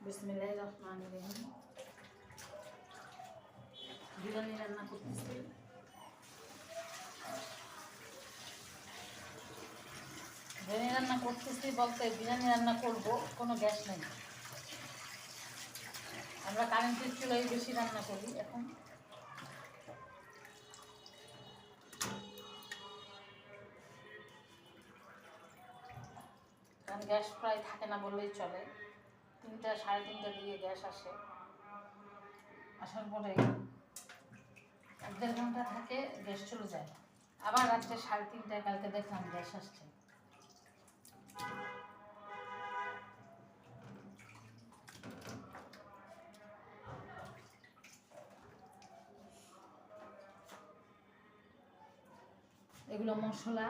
বিসমিল্লাহির রহমানির রহিম। বিরিয়ানি রান্না করতেছি। বলতে বিরিয়ানি রান্না করব, কোনো গ্যাস নেই। আমরা কারেন্টের চুলায় বেশি রান্না করি এখন। কারণ গ্যাস প্রায় থাকে না বললেই চলে। 3টা সাড়ে 3টার দিকে গ্যাস আসে। আসার পরে 1-1.5 ঘন্টা থাকে, গ্যাস চলে যায়। আবার রাত্রে 3:30টায় কালকে দেখলাম গ্যাস আসছে। এগুলো মশলা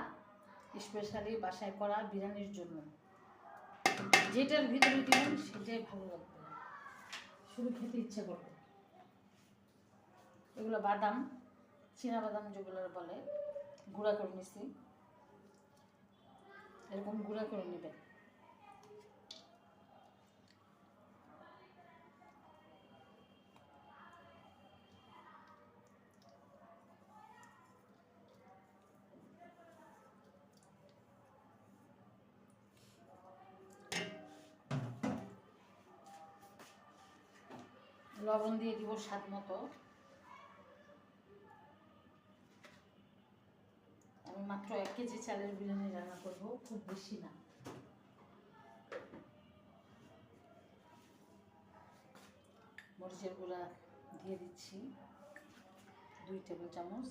স্পেশালি বাসায় করা বিরিয়ানির জন্য। যেটার ভিতরে দিবেন সেটাই ভালো লাগবে, শুধু খেতে ইচ্ছা করবে। এগুলো বাদাম, চীনা বাদাম যেগুলো বলে, গুঁড়া করে নিছি। এরকম গুঁড়া করে নেবেন। লবণ দিয়ে দিব স্বাদ মতো। আমি মাত্র 1 কেজি চালের বিরিয়ানি রান্না করব, খুব বেশি না। মরিচের গুঁড়া দিয়ে দিচ্ছি 2 টেবিল চামচ।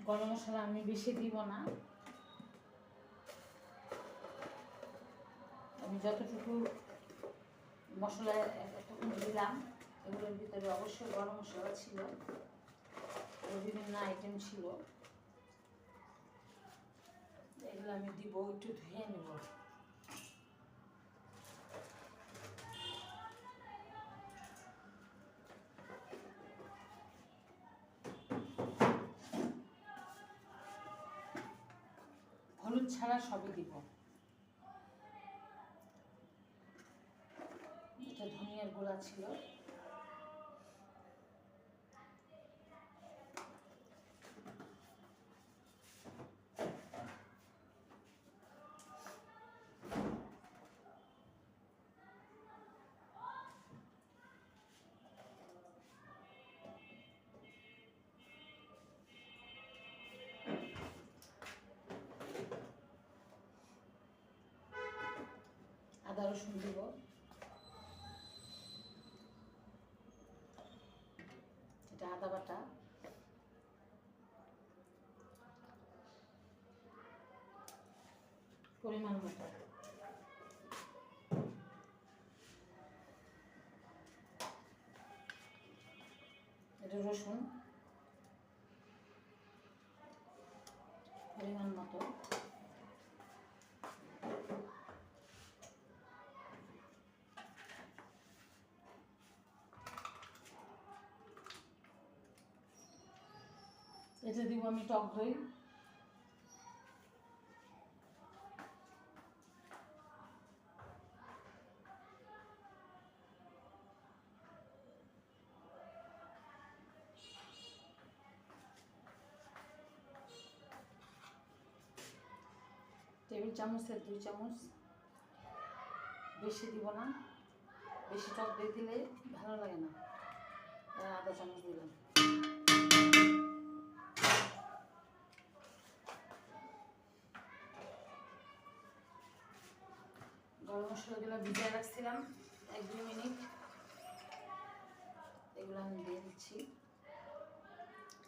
গরম মশলা আমি বেশি দিব না, আমি যতটুকু মশলা এতক্ষণ দিলাম এগুলোর ভিতরে অবশ্যই গরম মশলা ছিল, বিভিন্ন আইটেম ছিল। এগুলো আমি দিব, একটু ধুয়ে নেব। হলুদ ছাড়া সবই দিব। এটা ধনিয়ার গুঁড়া ছিল। আদা রসুন দিব। এটা আদা বাটা। পরিমাণ মতো। এটা রসুন পরিমাণ মতো। এটা দিব আমি টক দই। টেবিল চামচের 2 চামচ, বেশি দিব না, বেশি টক দই দিলে ভালো লাগে না। আধা চামচ দিলাম। গরম মশলাগুলো ভিজিয়ে রাখছিলাম 1-2 মিনিট, এগুলো আমি দিয়ে দিচ্ছি।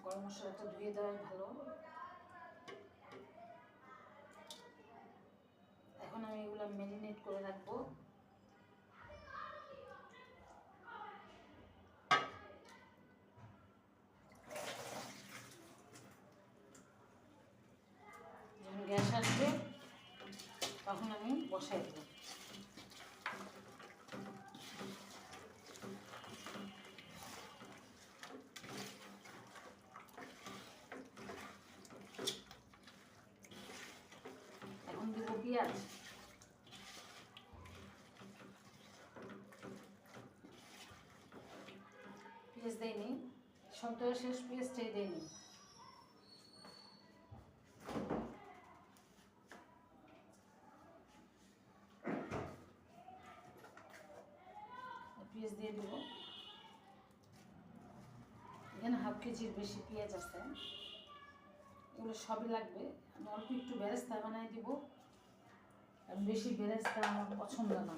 গরম মশলাটা ধুয়ে দেওয়াই ভালো। এখন আমি এগুলো ম্যারিনেট করে রাখবো। যখন গ্যাস আসবে তখন আমি বসাই দেবো। সপ্তাহের শেষ পেঁয়াজটাই দেয়নি। পেঁয়াজ দিয়ে দেব। এখানে হাফ কেজির বেশি পেঁয়াজ আছে, এগুলো সবই লাগবে। আমি অল্প একটু বেরেস্তা বানাই দিব, কারণ বেশি বেরেস্তা আমার পছন্দ না।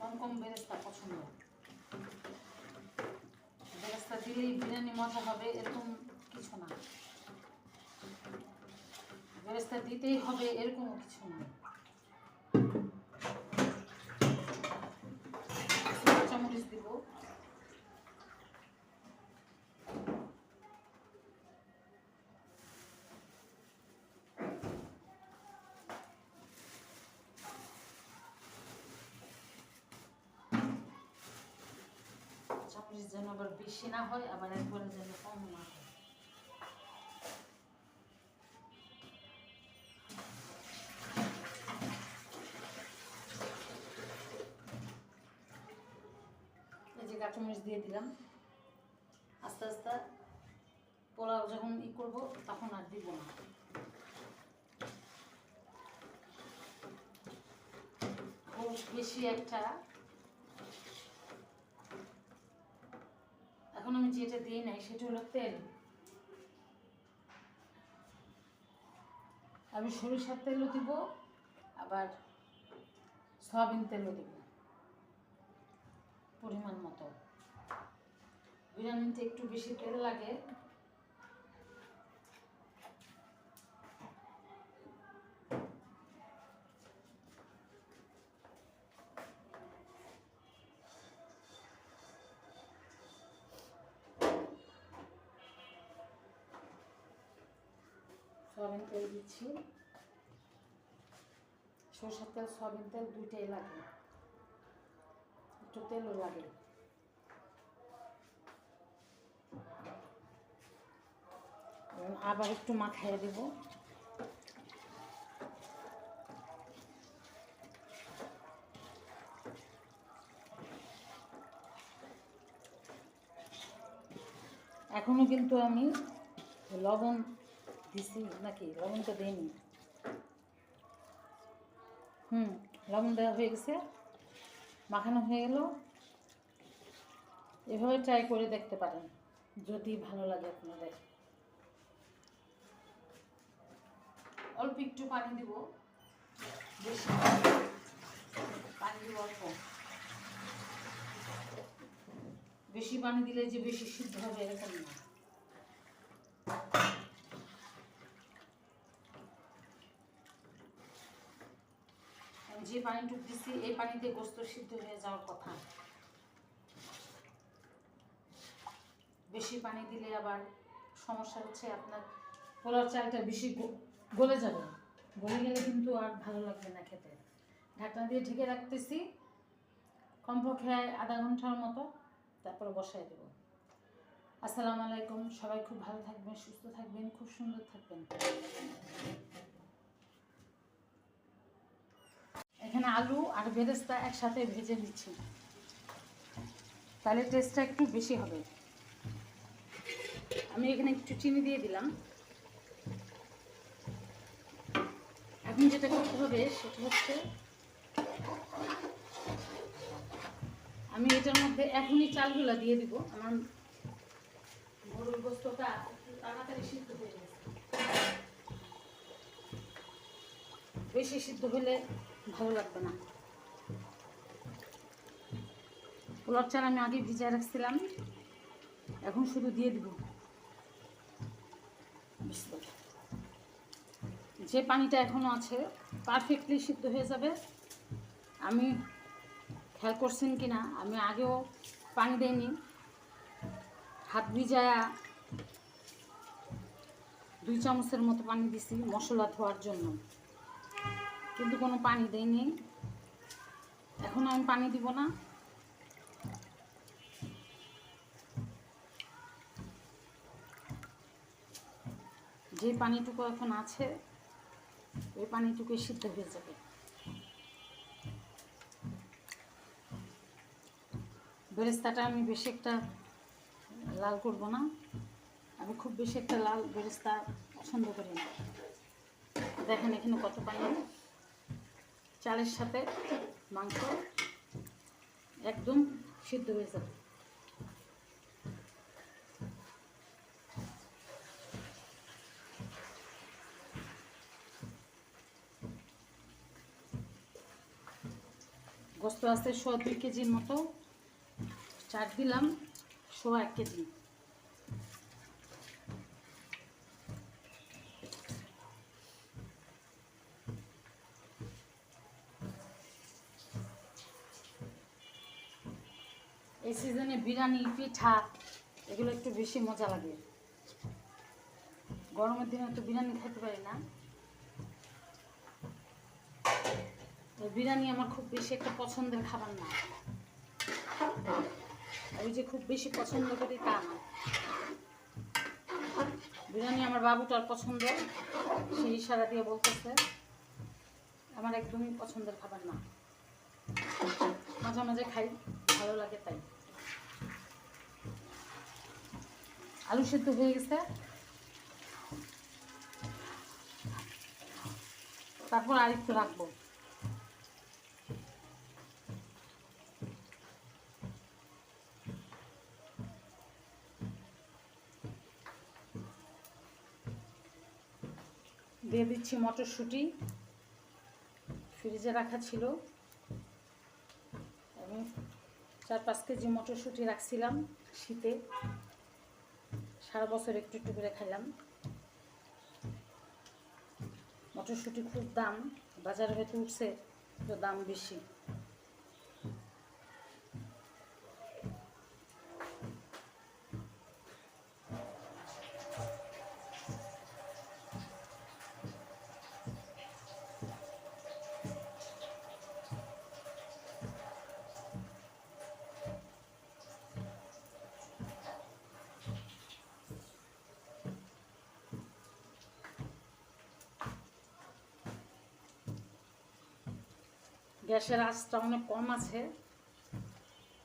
কম কম বেরেস্তা পছন্দ। বেরেস্তা দিলেই বিরিয়ানি মজা হবে এরকম কিছু না, বেরেস্তা দিতেই হবে এরকম কিছু না। কাঁচামরিচ দিব, কাঁচামরিচ যেন আবার বেশি না হয়, আবার একবারে যেন কম না হয়। এই যে কাঁচামরিচ দিয়ে দিলাম। আস্তে আস্তে পোলাও যখন করব তখন আর দিব না। খুব বেশি একটা এখন আমি যেটা দিই নাই সেটা হলো তেল। আমি সরিষার তেলও দিব, আবার সয়াবিন তেলও দিব পরিমাণ মতো। বিরিয়ানিতে একটু বেশি তেল লাগে। সয়াবিন তেল দিচ্ছি, সরষের তেল সয়াবিন তেল দুইটাই লাগে, একটু তেলও লাগে। আবার একটু মাখাইয়ে দেব। এখনো কিন্তু আমি লবণ দিছি নাকি, লবণ তো দিইনি। লবণ দেওয়া হয়ে গেছে, মাখানো হয়ে গেল। এভাবে ট্রাই করে দেখতে পারেন যদি ভালো লাগে আপনাদের। অল্প একটু পানি দিব, বেশি পানি দিব অল্প। বেশি পানি দিলে যে বেশি সিদ্ধ হবে এরকম না। যে পানিটুকু দিচ্ছি এই পানিতে গোস্ত সিদ্ধ হয়ে যাওয়ার কথা। বেশি পানি দিলে আবার সমস্যা হচ্ছে আপনার পোলার চালটা বেশি গলে যাবে, গলে গেলে কিন্তু আর ভালো লাগবে না খেতে। ঢাকনা দিয়ে ঢেকে রাখতেছি কমপক্ষে আধা ঘন্টার মতো, তারপরে বসাই দেব। আসসালামু আলাইকুম, সবাই খুব ভালো থাকবেন, সুস্থ থাকবেন, খুব সুন্দর থাকবেন। এখানে আলু আর বেরেস্তা একসাথে ভেজে নিচ্ছি, তাহলে টেস্টটা একটু বেশি হবে। আমি এখানে একটু চিনি দিয়ে দিলাম। এখন যেটা করতে হবে সেটা হচ্ছে আমি এটার মধ্যে এখনই চালগুলা দিয়ে দিব। আমার গরুর গোস্তটা একটু তাড়াতাড়ি সিদ্ধ হয়ে গেছে, বেশি সিদ্ধ হলে ভালো লাগবে না। পোলার চাল আমি আগে ভিজিয়ে রাখছিলাম, এখন শুধু দিয়ে দিব। যে পানিটা এখনো আছে পারফেক্টলি সিদ্ধ হয়ে যাবে। আমি খেয়াল করছেন কি না, আমি আগেও পানি দেইনি, হাত ভিজায়া 2 চামচের মতো পানি দিছি মশলা ধোয়ার জন্য, কিন্তু কোনো পানি দেইনি। এখন আমি পানি দিব না। যে পানিটুকু এখন আছে ওই পানিটুকু সিদ্ধ হয়ে যাবে। বেরেস্তাটা আমি বেশি একটা লাল করব না, আমি খুব বেশি একটা লাল বেরেস্তা পছন্দ করি না। দেখেন এখানে কত পানি, চালের সাথে মাংস একদম সিদ্ধ হয়ে যাবে। গোস্ত আছে 2 কেজির মতো, চাট দিলাম 1 কেজি। এই সিজনে বিরিয়ানি, পিঠা এগুলো একটু বেশি মজা লাগে। গরমের দিনে তো বিরিয়ানি খেতে পারি না। বিরিয়ানি আমার খুব বেশি একটা পছন্দের খাবার না, ওই যে খুব বেশি পছন্দ করি তা না। বিরিয়ানি আমার বাবুটার পছন্দ, সেই ইশারা দিয়ে বলতেছে আমার একদমই পছন্দের খাবার না। মাঝে মাঝে খাই, ভালো লাগে তাই। আলু সিদ্ধ হয়ে গেছে, তারপর আর একটু রাখবো। দিয়ে দিচ্ছি মটরশুঁটি, ফ্রিজে রাখা ছিল। আমি 4-5 কেজি মটরশুঁটি রাখছিলাম শীতে, সারা বছর একটু একটু করে খাইলাম। মটরশুঁটি খুব দাম, বাজারে হয়তো উঠছে তো দাম বেশি। গ্যাসের আঁচটা অনেক কম আছে,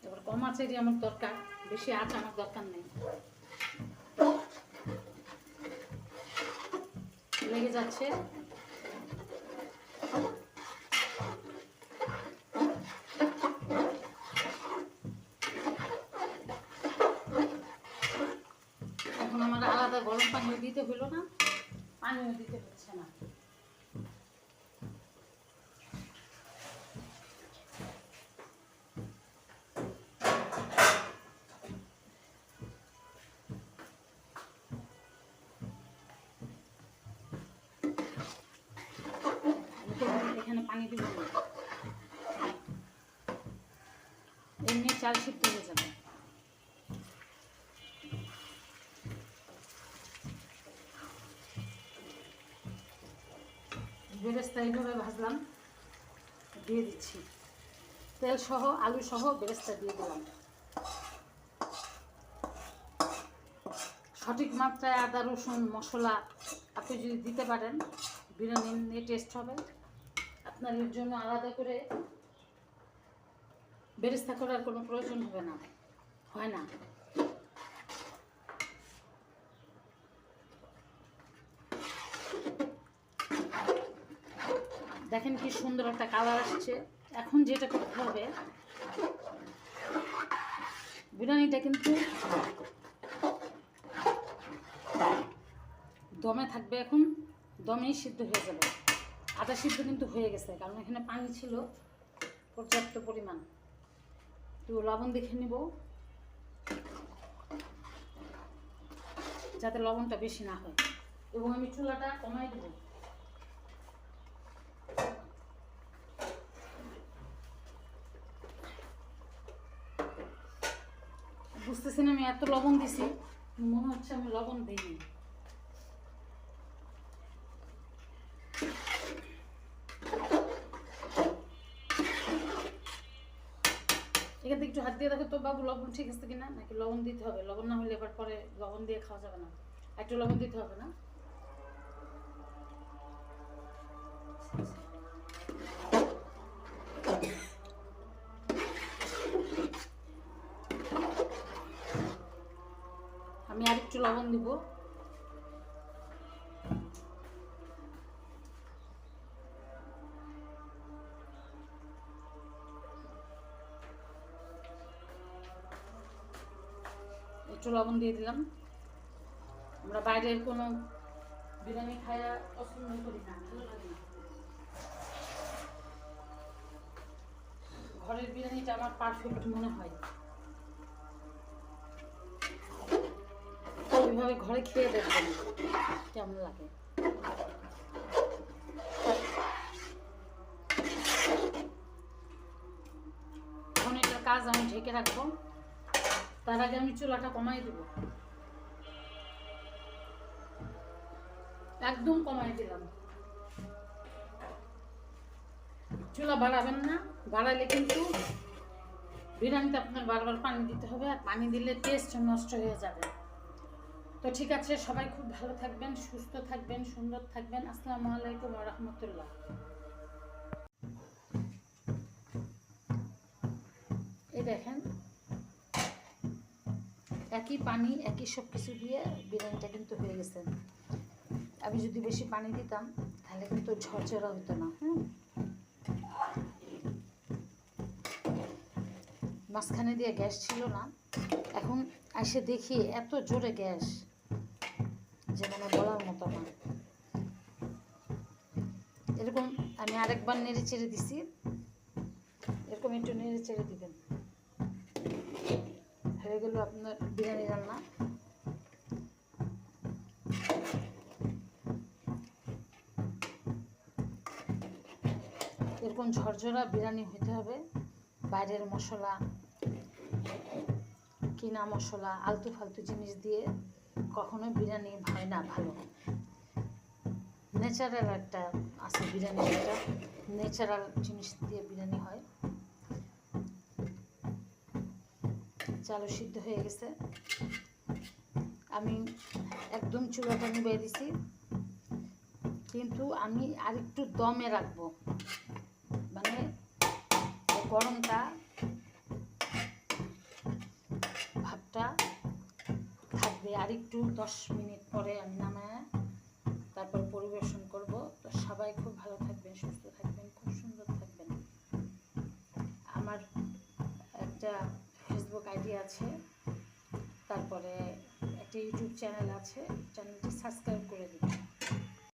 এবার কম আঁচেরই আমার দরকার, বেশি আঁচ আমার দরকার নেই। লেগে যাচ্ছে। এখন আমার আলাদা গরম পানিও দিতে হইল না, পানিও দিতে হচ্ছে না। এখানে পানি দিব না, এমনি চাল সিদ্ধ হয়ে যাবে। বেরেস্তা এইভাবে ভাজলাম, দিয়ে দিচ্ছি তেল সহ, আলু সহ বেরেস্তা দিয়ে দিলাম। সঠিক মাত্রায় আদা রসুন মশলা আপনি যদি দিতে পারেন, বিরিয়ানি এমনি টেস্ট হবে। আপনার এর জন্য আলাদা করে বেরেস্তা করার কোনো প্রয়োজন হবে না, হয় না। দেখেন কি সুন্দর একটা কালার আসছে। এখন যেটা করতে হবে, বিরিয়ানিটা কিন্তু দমে থাকবে, এখন দমেই সিদ্ধ হয়ে যাবে। আদা সিদ্ধ কিন্তু হয়ে গেছে, কারণ এখানে পানি ছিল পর্যাপ্ত পরিমাণ। তো লবণ দেখে নিব যাতে লবণটা বেশি না হয়, এবং আমি চুলাটা কমাই দেব। বুঝতেছেন আমি এত লবণ দিছি, মনে হচ্ছে আমি লবণ দিইনি। এখান থেকে একটু হাত দিয়ে দেখো তো বাবু, লবণ ঠিক আছে কিনা, নাকি লবণ দিতে হবে? লবণ না হলে এবার পরে লবণ দিয়ে খাওয়া যাবে না, একটু লবণ দিতে হবে না? লবণ দিব। একটু লবণ দিয়ে দিলাম। আমরা বাইরের কোনো বিরিয়ানি খাইয়া পছন্দ করি না, ভালো লাগে না। ঘরের বিরিয়ানিটা আমার পারফেক্ট মনে হয়। ওইভাবে ঘরে খেয়ে দেখবেন কেমন লাগে। এখন এটার কাজ আমি ঢেকে রাখবো। তার আগে আমি চুলাটা কমাই দেব, একদম কমাই দিলাম। চুলা বাড়াবেন না, বাড়ালে কিন্তু বিরিয়ানিতে আপনার বারবার পানি দিতে হবে, আর পানি দিলে টেস্ট নষ্ট হয়ে যাবে। তো ঠিক আছে, সবাই খুব ভালো থাকবেন, সুস্থ থাকবেন, সুন্দর থাকবেন। আসসালামু আলাইকুম ওয়া রাহমাতুল্লাহ। এই দেখেন, একই পানি একই সব কিছু দিয়ে বিরিয়ানিটা কিন্তু হয়ে গেছে। আমি যদি বেশি পানি দিতাম তাহলে কিন্তু ঝরঝরা হতো না। মাঝখানে দিয়ে গ্যাস ছিল না, এখন এসে দেখি এত জোরে গ্যাস যে মানে বলার মতো না। এরকম আমি আরেকবার নেড়ে চেড়ে দিছি, এরকম একটু নেড়ে চেড়ে দিবেন। হয়ে গেল আপনার বিরিয়ানি রান্না। এরকম ঝরঝরা বিরিয়ানি হতে হবে। বাইরের মশলা, কিনা মশলা, আলতু ফালতু জিনিস দিয়ে কখনো বিরিয়ানি হয় না ভালো। ন্যাচারাল একটা আছে বিরিয়ানি, একটা ন্যাচারাল জিনিস দিয়ে বিরিয়ানি হয়। চালু সিদ্ধ হয়ে গেছে, আমি একদম চুলাটা নিভিয়ে দিছি, কিন্তু আমি আরেকটু দমে রাখবো, মানে গরমটা ভাবটা থাকবে। আরেকটু 10 মিনিট পরে আমি নামায় তারপর পরিবেশন করব। তো সবাই খুব ভালো থাকবেন, সুস্থ থাকবেন, খুব সুন্দর থাকবেন। আমার একটা ফেসবুক আইডি আছে, তারপরে একটা ইউটিউব চ্যানেল আছে, চ্যানেলটি সাবস্ক্রাইব করে দিন।